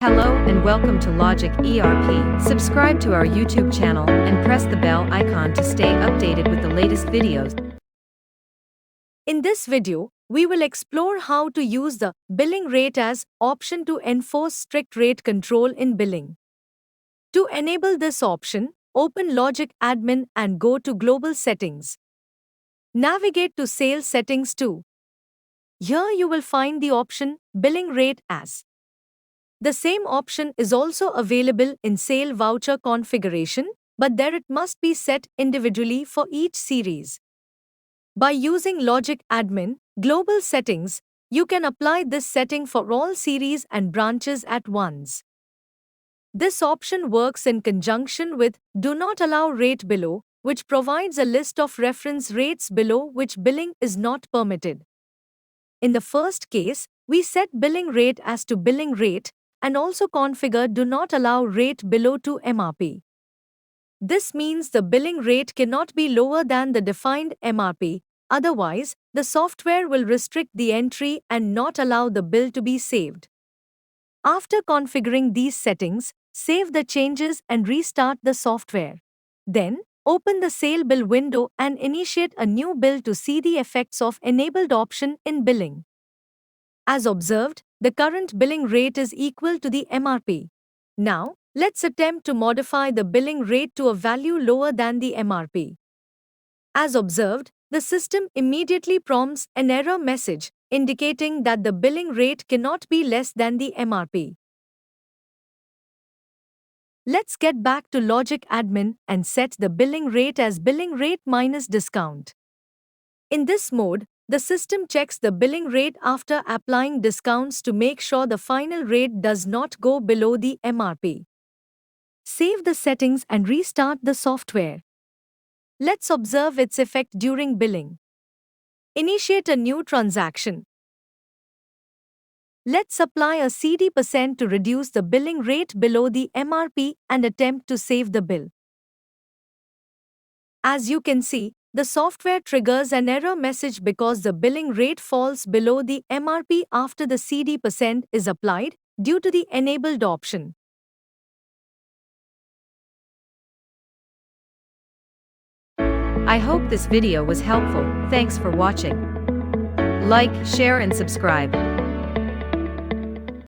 Hello and welcome to Logic ERP. Subscribe to our YouTube channel and press the bell icon to stay updated with the latest videos. In this video, we will explore how to use the billing rate as option to enforce strict rate control in billing. To enable this option, open Logic Admin and go to Global Settings. Navigate to Sales Settings 2. Here you will find the option Billing Rate as. The same option is also available in Sale Voucher configuration, but there it must be set individually for each series. By using Logic Admin, Global Settings, you can apply this setting for all series and branches at once. This option works in conjunction with Do Not Allow Rate Below, which provides a list of reference rates below which billing is not permitted. In the first case, we set billing rate as to billing rate and also configure Do Not Allow Rate Below to MRP. This means the billing rate cannot be lower than the defined MRP, otherwise, the software will restrict the entry and not allow the bill to be saved. After configuring these settings, save the changes and restart the software. Then, open the Sale Bill window and initiate a new bill to see the effects of enabled option in billing. As observed, the current billing rate is equal to the MRP. Now, let's attempt to modify the billing rate to a value lower than the MRP. As observed, the system immediately prompts an error message indicating that the billing rate cannot be less than the MRP. Let's get back to Logic Admin and set the billing rate as billing rate minus discount. In this mode, the system checks the billing rate after applying discounts to make sure the final rate does not go below the MRP. Save the settings and restart the software. Let's observe its effect during billing. Initiate a new transaction. Let's apply a CD% to reduce the billing rate below the MRP and attempt to save the bill. As you can see, the software triggers an error message because the billing rate falls below the MRP after the CD% is applied due to the enabled option. I hope this video was helpful. Thanks for watching. Like, share and subscribe.